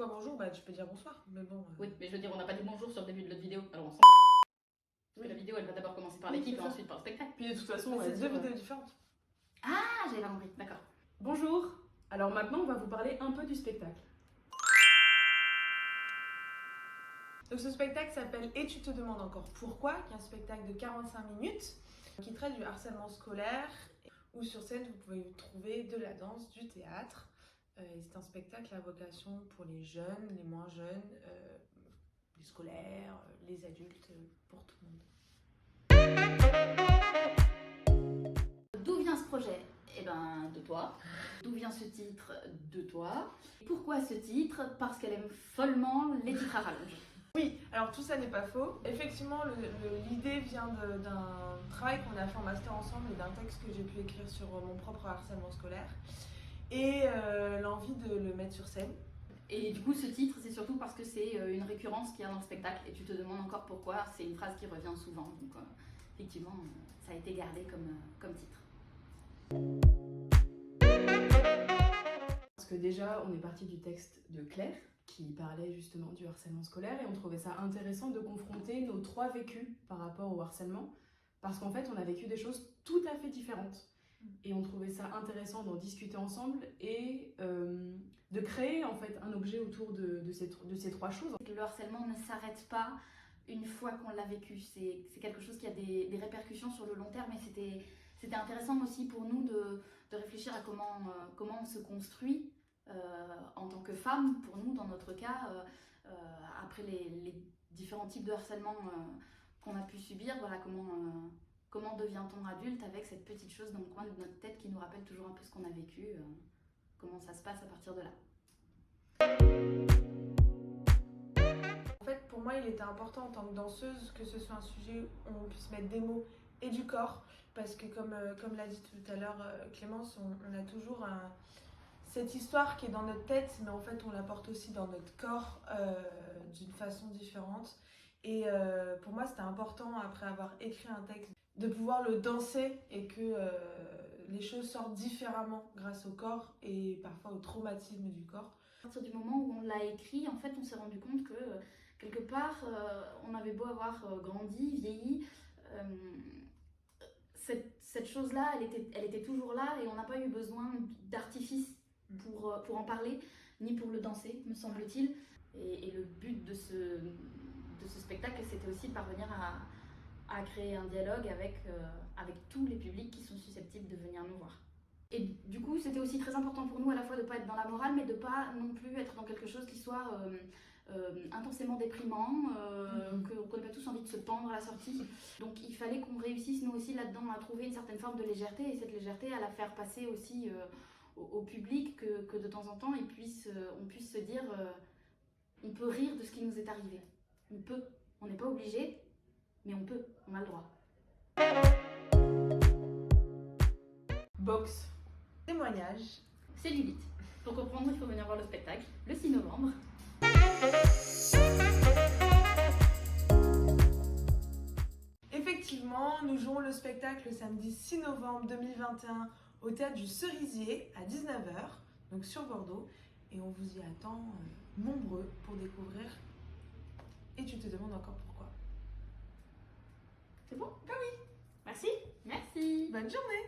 pourquoi bonjour? Bah tu peux dire bonsoir, mais bon... Oui, mais je veux dire, on n'a pas dit bonjour sur le début de notre vidéo, alors on s'en... Parce que la vidéo, elle va d'abord commencer par l'équipe et ensuite par le spectacle. Puis de toute façon, on a deux vidéos différentes. Ah, j'avais pas compris, d'accord. Bonjour. Alors maintenant, on va vous parler un peu du spectacle. Donc ce spectacle s'appelle Et tu te demandes encore pourquoi, qui est un spectacle de 45 minutes qui traite du harcèlement scolaire, où sur scène vous pouvez trouver de la danse, du théâtre. Et c'est un spectacle à vocation pour les jeunes, les moins jeunes, les scolaires, les adultes, pour tout le monde. D'où vient ce projet? Eh ben, de toi. D'où vient ce titre? De toi. Pourquoi ce titre? Parce qu'elle aime follement les titres à rallonge. Oui, alors tout ça n'est pas faux. Effectivement, l'idée vient d'un travail qu'on a fait en master ensemble et d'un texte que j'ai pu écrire sur mon propre harcèlement scolaire et l'envie de le mettre sur scène. Et du coup, ce titre, c'est surtout parce que c'est une récurrence qu'il y a dans le spectacle et tu te demandes encore pourquoi. C'est une phrase qui revient souvent. Donc, effectivement, ça a été gardé comme titre. Parce que déjà, on est parti du texte de Claire, qui parlait justement du harcèlement scolaire, et on trouvait ça intéressant de confronter nos 3 vécus par rapport au harcèlement, parce qu'en fait, on a vécu des choses tout à fait différentes. Et on trouvait ça intéressant d'en discuter ensemble et de créer en fait un objet autour de ces 3 choses. Le harcèlement ne s'arrête pas une fois qu'on l'a vécu. C'est quelque chose qui a des répercussions sur le long terme, et c'était intéressant aussi pour nous de réfléchir à comment on se construit en tant que femme, pour nous, dans notre cas, après les différents types de harcèlement qu'on a pu subir, voilà, comment devient-on adulte avec cette petite chose dans le coin de notre tête qui nous rappelle toujours un peu ce qu'on a vécu, comment ça se passe à partir de là. En fait, pour moi, il était important en tant que danseuse que ce soit un sujet où on puisse mettre des mots et du corps, parce que comme l'a dit tout à l'heure Clémence, on a toujours cette histoire qui est dans notre tête, mais en fait on la porte aussi dans notre corps d'une façon différente. Et pour moi c'était important, après avoir écrit un texte, de pouvoir le danser et que les choses sortent différemment grâce au corps et parfois au traumatisme du corps. À partir du moment où on l'a écrit, en fait on s'est rendu compte que quelque part on avait beau avoir grandi, vieilli, cette chose-là, elle était toujours là, et on n'a pas eu besoin d'artifice pour en parler, ni pour le danser, me semble-t-il. Et le but de ce spectacle, c'était aussi de parvenir à créer un dialogue avec tous les publics qui sont susceptibles de venir nous voir. Et du coup, c'était aussi très important pour nous à la fois de ne pas être dans la morale, mais de ne pas non plus être dans quelque chose qui soit intensément déprimant, qu'on n'ait pas tous envie de se pendre à la sortie. Donc il fallait qu'on réussisse nous aussi là-dedans à trouver une certaine forme de légèreté, et cette légèreté à la faire passer aussi au public, que de temps en temps on puisse se dire on peut rire de ce qui nous est arrivé. On n'est pas obligé, mais on a le droit. Box. Témoignage. Cellulite. Pour comprendre, il faut venir voir le spectacle le 6 novembre. Effectivement, nous jouons le spectacle le samedi 6 novembre 2021 au Théâtre du Cerisier à 19h, donc sur Bordeaux, et on vous y attend nombreux pour découvrir Et tu te demandes encore pourquoi. C'est bon? Ah oui. Merci. Merci. Bonne journée.